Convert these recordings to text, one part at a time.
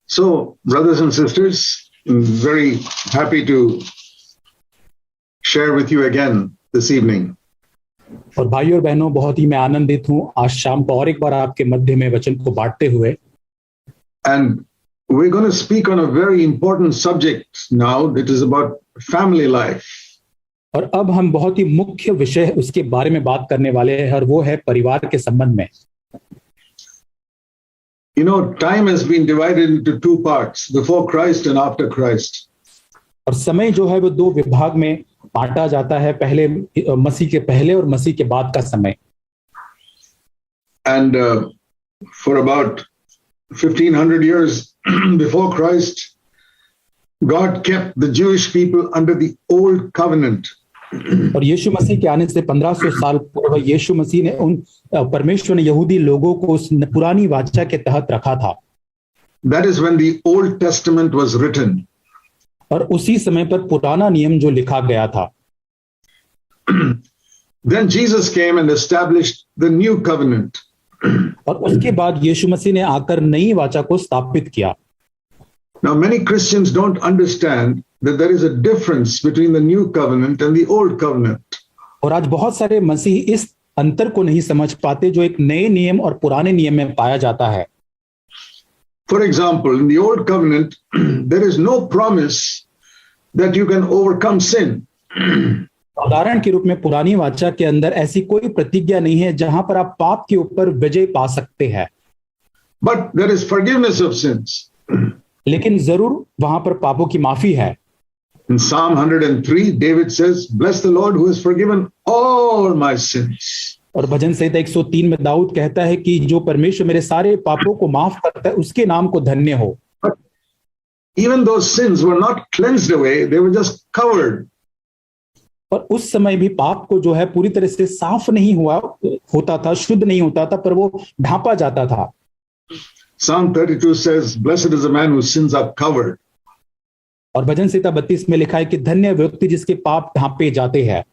So, brothers and sisters, I'm very happy to share with you again this evening. और भाइयों और बहनों, बहुत ही मैं आनंदित हूं आज शाम को और एक बार आपके मध्य में वचन को बांटते हुए। And we're going to speak on a very important subject now that is about family life. और अब हम बहुत ही मुख्य विषय उसके बारे में बात करने वाले हैं और वो है परिवार के संबंध में। You know, time has been divided into two parts, before Christ and after Christ. और समय जो है वो दो विभाग में बांटा जाता है, पहले मसीह के पहले और मसीह के बाद का समय। And for about 1500 years before Christ, God kept the Jewish people under the old covenant. और यीशु मसीह के आने से 1500 साल पूर्व यीशु मसीह ने परमेश्वर ने यहूदी लोगों को उस पुरानी वाचा के तहत रखा था। That is when the Old Testament was written. और उसी समय पर पुराना नियम जो लिखा गया था। Then Jesus came and established the new covenant. और उसके बाद यीशु मसीह ने आकर नई वाचा को स्थापित किया। Now many Christians don't understand that there is a difference between the new covenant and the old covenant. और आज बहुत सारे मसीह इस अंतर को नहीं समझ पाते जो एक नए नियम और पुराने नियम में पाया जाता है। For example, in the old covenant, there is no promise that you can overcome sin. उदाहरण के रूप में पुरानी वाचा के अंदर ऐसी कोई प्रतिज्ञा नहीं है जहां पर आप पाप के ऊपर विजय पा सकते हैं। But there is forgiveness of sins. लेकिन जरूर वहां पर पापों की माफी है। In Psalm 103, David says, "Bless the Lord who has forgiven all my sins." और भजन संहिता 103 में दाऊद कहता है कि जो परमेश्वर मेरे सारे पापों को माफ करता है उसके नाम को धन्य हो। But even those sins were not cleansed away, they were just covered. और उस समय भी पाप को जो है पूरी तरह से साफ नहीं होता था, शुद्ध नहीं होता था, पर वो ढांपा जाता था। Psalm 32 says, "Blessed is the man whose sins are covered." और भजन संहिता 32 में लिखा है कि धन्य व्यक्ति जिसके पाप ढांपे जाते हैं।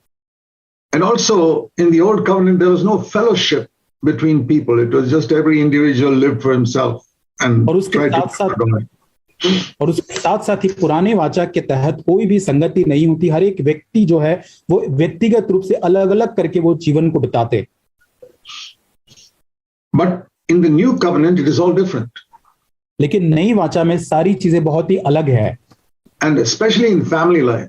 And also in the old covenant there was no fellowship between people. It was just every individual lived for himself and और उसके साथ साथ ही पुराने वाचा के तहत कोई भी संगति नहीं होती। हर एक व्यक्ति जो है वो व्यक्तिगत रूप से अलग अलग करके वो जीवन को बिताते। But in the new covenant it is all different. लेकिन नई वाचा में सारी चीजें बहुत ही अलग है। And especially in family life.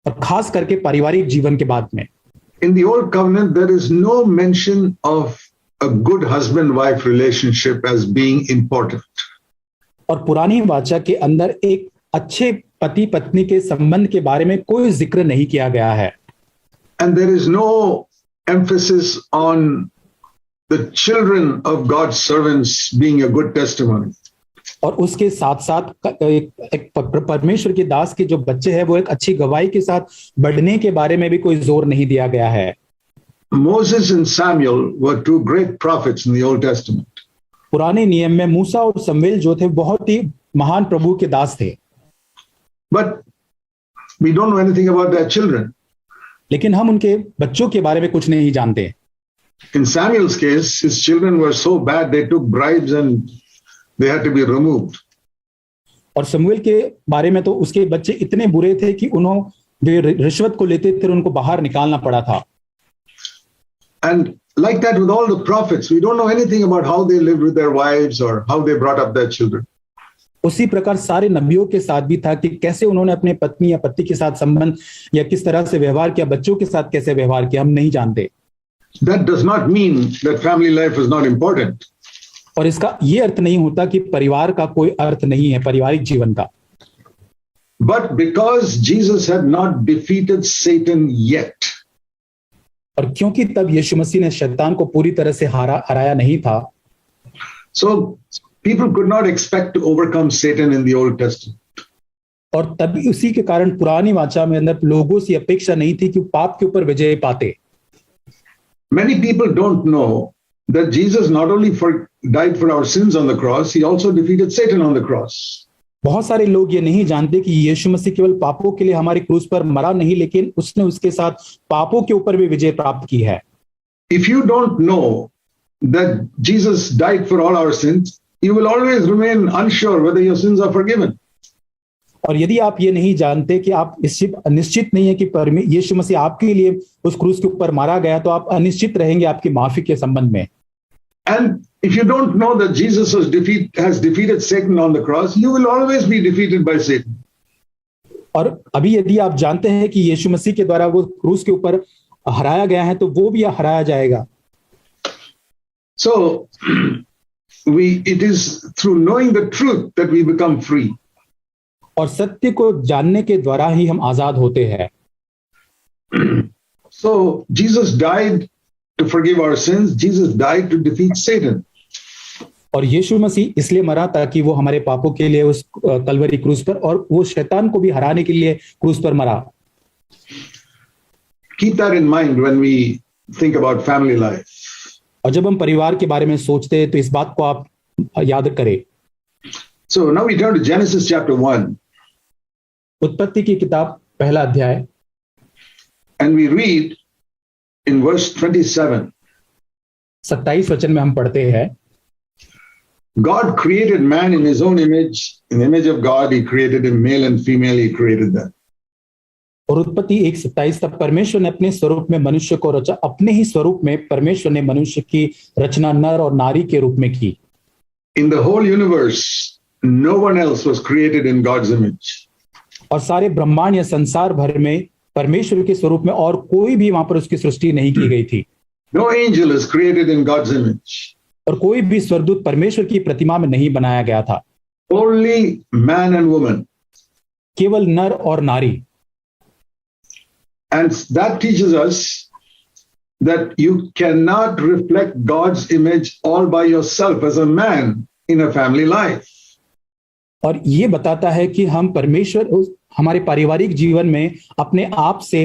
और खास करके पारिवारिक जीवन के बाद में। In the old covenant there is no mention of a good husband-wife relationship as being important. और पुरानी वाचा के अंदर एक अच्छे पति पत्नी के संबंध के बारे में कोई जिक्र नहीं किया गया है। And there is no emphasis on the children of God's servants being a good testimony. और उसके साथ साथ एक परमेश्वर के दास के जो बच्चे हैं वो एक अच्छी गवाही के साथ बढ़ने के बारे में भी कोई जोर नहीं दिया गया है। Moses and Samuel were two great prophets in the Old Testament. पुराने नियम में मूसा और शमूएल जो थे बहुत ही महान प्रभु के दास थे। But we don't know anything about their children. लेकिन हम उनके बच्चों के बारे में कुछ नहीं जानते। In Samuel's case, his children were so bad they took bribes and they had to be removed. और शमूएल के बारे में तो उसके बच्चे इतने बुरे थे कि उन्होंने रिश्वत को लेते थे, उनको बाहर निकालना पड़ा था। And like that with all the prophets, we don't know anything about how they lived with their wives or how they brought up their children. उसी प्रकार सारे नबियों के साथ भी था कि कैसे उन्होंने अपने पत्नी या पति के साथ संबंध या किस तरह से व्यवहार किया, बच्चों के साथ कैसे व्यवहार किया, हम नहीं जानते। That does not mean that family life is not important. और इसका ये अर्थ नहीं होता कि परिवार का कोई अर्थ नहीं है, पारिवारिक जीवन का। But because Jesus had not defeated Satan yet. और क्योंकि तब यीशु मसीह ने शैतान को पूरी तरह से हराया नहीं था। So people could not expect to overcome Satan in the Old Testament. और तभी उसी के कारण पुरानी वाचा में अंदर लोगों से अपेक्षा नहीं थी कि पाप के ऊपर विजय पाते। Many people don't know that Jesus not only died for our sins on the cross, he also defeated Satan on the cross. बहुत सारे लोग ये नहीं जानते कि यीशु मसीह केवल पापों के लिए हमारी क्रूस पर मरा नहीं, लेकिन उसने उसके साथ पापों के ऊपर भी विजय प्राप्त की है। If you don't know that Jesus died for all our sins, you will always remain unsure whether your sins are forgiven. और यदि आप ये नहीं जानते कि आप निश्चित नहीं है कि यीशु मसीह आपके लिए उस क्रूस के ऊपर मारा गया, तो आप अनिश्चित रहेंगे आपकी माफी के संबंध में। And if you don't know that Jesus has defeated Satan on the cross, you will always be defeated by Satan. और अभी यदि आप जानते हैं कि यीशु मसीह के द्वारा वो क्रूस के ऊपर हराया गया है, तो वो भी हराया जाएगा। So it is through knowing the truth that we become free. और सत्य को जानने के द्वारा ही हम आजाद होते हैं। So Jesus died to forgive our sins. Jesus died to defeat Satan. और यीशु मसीह इसलिए मरा ताकि वो हमारे पापों के लिए उस कलवरी क्रूस पर, और वो शैतान को भी हराने के लिए क्रूस पर मरा। Keep that in mind when we think about family life. और जब हम परिवार के बारे में सोचते हैं तो इस बात को आप याद करें। So now we turn to Genesis chapter 1. उत्पत्ति की किताब पहला अध्याय, and we read in verse 27. 27 वचन में हम पढ़ते हैं, God created man in his own image. In the image of God, he created him, male and female, he created them. और उत्पत्ति 1:27 तक परमेश्वर ने अपने स्वरूप में मनुष्य को रचा, अपने ही स्वरूप में परमेश्वर ने मनुष्य की रचना नर और नारी के रूप में की। In the whole universe, no one else was created in God's image. और सारे ब्रह्मांड या संसार भर में परमेश्वर के स्वरूप में और कोई भी वहां पर उसकी सृष्टि नहीं की गई थी। No angel is created in God's image. और कोई भी स्वर्गदूत परमेश्वर की प्रतिमा में नहीं बनाया गया था। Only man and woman. केवल नर और नारी। And that teaches us that you cannot reflect God's image all by yourself as a man in a family life. और ये बताता है कि हम हमारे पारिवारिक जीवन में अपने आप से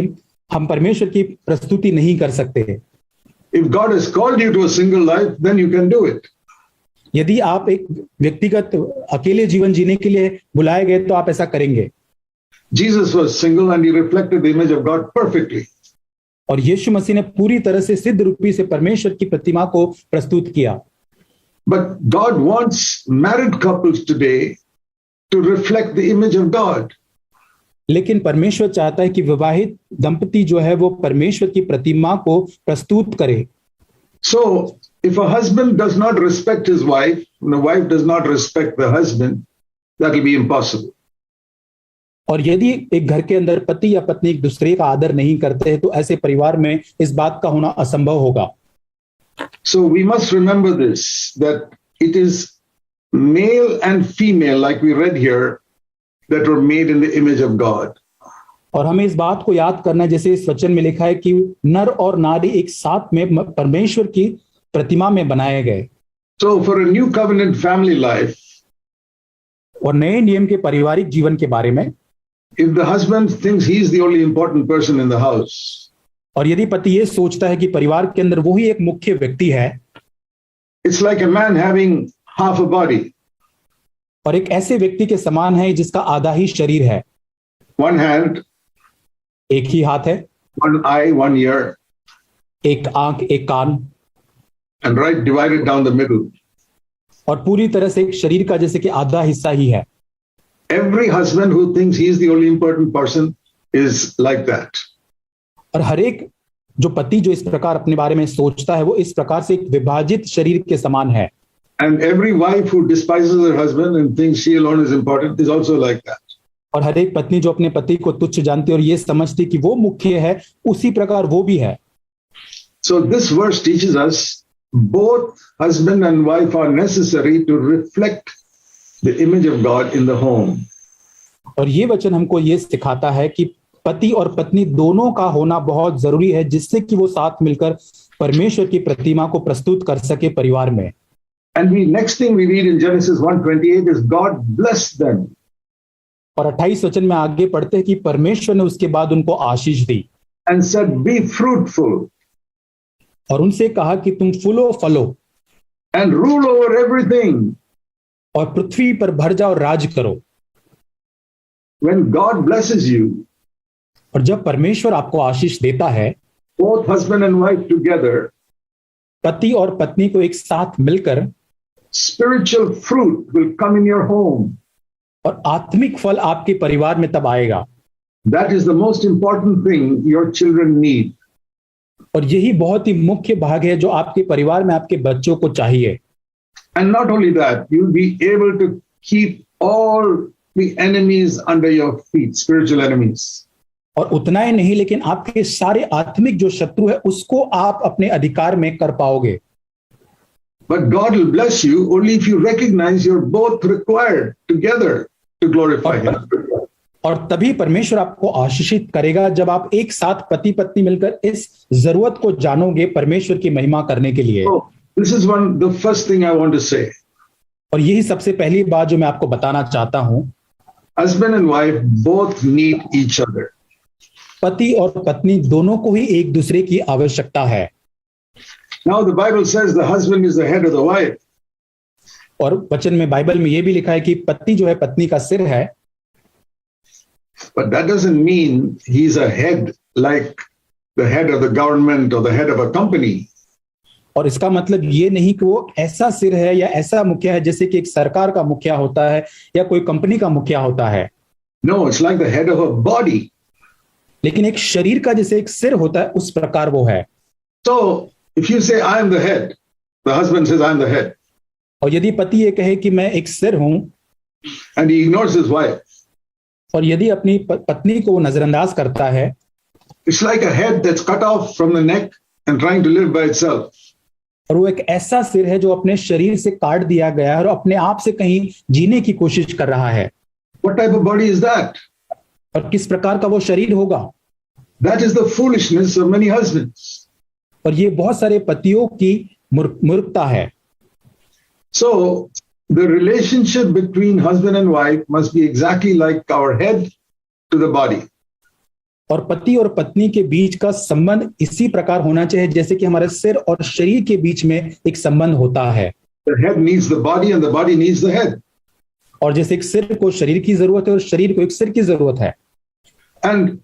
हम परमेश्वर की प्रस्तुति नहीं कर सकते। If God has called you to a single life, then you can do it. यदि आप एक व्यक्तिगत अकेले जीवन जीने के लिए बुलाए गए तो आप ऐसा करेंगे। Jesus was single and he reflected the image of God perfectly. और यीशु मसीह ने पूरी तरह से सिद्ध रूपी से परमेश्वर की प्रतिमा को प्रस्तुत किया। But God wants married couples today to reflect the image of God. लेकिन परमेश्वर चाहता है कि विवाहित दंपति जो है वो परमेश्वर की प्रतिमा को प्रस्तुत करे। So if a husband does not respect his wife, and the wife does not respect the husband, that will be impossible. और यदि एक घर के अंदर पति या पत्नी एक दूसरे का आदर नहीं करते हैं तो ऐसे परिवार में इस बात का होना असंभव होगा। So we must remember this, that it is male and female, like we read here, that were made in the image of God. और हमें इस बात को याद करना है, जैसे इस वचन में लिखा है कि नर और नारी एक साथ में परमेश्वर की प्रतिमा में बनाए गए। So for a new covenant family life, और नए नियम के पारिवारिक जीवन के बारे में, if the husband thinks he is the only important person in the house, और यदि पति ये सोचता है कि परिवार के अंदर वो ही एक मुख्य व्यक्ति है, it's like a man having half a body. और एक ऐसे व्यक्ति के समान है जिसका आधा ही शरीर है। One hand, एक ही हाथ है, one eye, one ear, एक आंख, एक कान, and right divided down the middle. और पूरी तरह से एक शरीर का जैसे कि आधा हिस्सा ही है। Every husband who thinks he is the only important person is like that. और हर एक जो पति जो इस प्रकार अपने बारे में सोचता है वो इस प्रकार से एक विभाजित शरीर के समान है। And every wife who despises her husband and thinks she alone is important is also like that. और हर एक पत्नी जो अपने पति को तुच्छ जानती है और ये समझती कि वो मुख्य है, उसी प्रकार वो भी है। So this verse teaches us both husband and wife are necessary to reflect the image of God in the home. और ये वचन हमको ये सिखाता है कि पति और पत्नी दोनों का होना बहुत जरूरी है, जिससे कि वो साथ मिलकर परमेश्वर की प्रतिमा को प्रस्तुत कर सके परिवार में। And next thing we read in Genesis 1:28 is God blessed them. और 28 वचन में आगे पढ़ते हैं कि परमेश्वर ने उसके बाद उनको आशीष दी and said, "Be fruitful और उनसे कहा कि तुम फूलो फलो and rule over everything." और पृथ्वी पर भर जाओ, राज करो। When God blesses you, और जब परमेश्वर आपको आशीष देता है, both husband and wife together, पति और पत्नी को एक साथ मिलकर, Spiritual fruit will come in your home. और आत्मिक फल आपके परिवार में तब आएगा। That is the most important thing your children need. और यही बहुत ही मुख्य भाग है जो आपके परिवार में आपके बच्चों को चाहिए। And not only that, you'll be able to keep all the enemies under your feet, spiritual enemies. और उतना ही नहीं, लेकिन आपके सारे आत्मिक जो शत्रु है उसको आप अपने अधिकार में कर पाओगे। But God will bless you only if you recognize you're both required together to glorify Him. और तभी परमेश्वर आपको आशीषित करेगा जब आप एक साथ पति पत्नी मिलकर इस जरूरत को जानोगे परमेश्वर की महिमा करने के लिए। So, this is the first thing I want to say. और यही सबसे पहली बात जो मैं आपको बताना चाहता हूं, Husband and wife both need each other. पति और पत्नी दोनों को ही एक दूसरे की आवश्यकता है। Now the Bible says the husband is the head of the wife. और वचन में, बाइबल में यह भी लिखा है कि पति जो है पत्नी का सिर है। But that doesn't mean he's a head like the head of the government or the head of a company. और इसका मतलब ये नहीं कि वो ऐसा सिर है या ऐसा मुखिया है जैसे कि एक सरकार का मुखिया होता है या कोई कंपनी का मुखिया होता है। No, it's like the head of a body. लेकिन एक शरीर का जैसे एक सिर होता है उस प्रकार वो है। So if you say I am the head, the husband says I am the head, और यदि पति ये कहे कि मैं एक सिर हूं, and he ignores his wife, और यदि अपनी पत्नी को नजरअंदाज करता है, it's like a head that's cut off from the neck and trying to live by itself. और वो एक ऐसा सिर है जो अपने शरीर से काट दिया गया है और अपने आप से कहीं जीने की कोशिश कर रहा है। What type of body is that? और किस प्रकार का वो शरीर होगा? That is the foolishness of many husbands. और ये बहुत सारे पतियों की मूर्खता है। So the relationship between husband and wife must be exactly like our head to the body. और पति और पत्नी के बीच का संबंध इसी प्रकार होना चाहिए जैसे कि हमारे सिर और शरीर के बीच में एक संबंध होता है। The head needs the body and the body needs the head. और जैसे एक सिर को शरीर की जरूरत है और शरीर को एक सिर की जरूरत है। And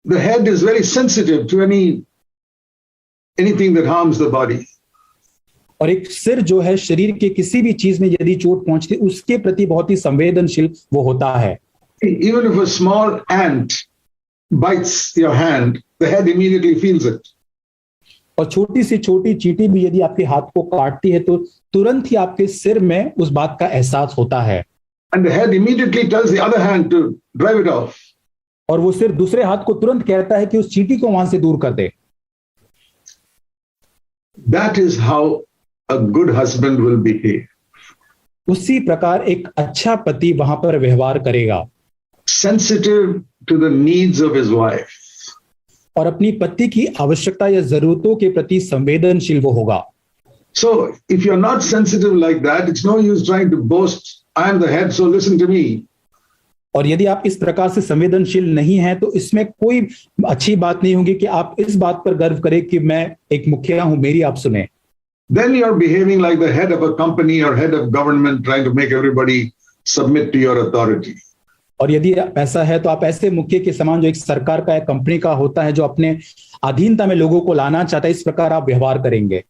the head is very sensitive to anything that harms the body. और एक सिर जो है शरीर के किसी भी चीज में यदि चोट पहुंचती उसके प्रति बहुत ही संवेदनशील वो होता है। Even if a small ant bites your hand, the head immediately feels it. और छोटी से छोटी चींटी भी यदि आपके हाथ को काटती है तो तुरंत ही आपके सिर में उस बात का एहसास होता है। And the head immediately tells the other hand to drive it off. और वो सिर दूसरे हाथ को तुरंत कहता है कि उस चींटी को वहां से दूर कर दे। That is how a good husband will behave. उसी प्रकार एक अच्छा पति वहां पर व्यवहार करेगा। Sensitive to the needs of his wife. और अपनी पति की आवश्यकता या जरूरतों के प्रति संवेदनशील वो होगा। So if you're not sensitive like that, it's no use trying to boast, I am the head, so listen to me. और यदि आप इस प्रकार से संवेदनशील नहीं हैं तो इसमें कोई अच्छी बात नहीं होगी कि आप इस बात पर गर्व करें कि मैं एक मुखिया हूं, मेरी आप सुने। Then you're behaving like the head of a company or head of government trying to make everybody submit to your authority. और यदि ऐसा है तो आप ऐसे मुखिया के समान जो एक सरकार का या कंपनी का होता है जो अपने अधीनता में लोगों को लाना चाहता है, इस प्रकार आप व्यवहार करेंगे।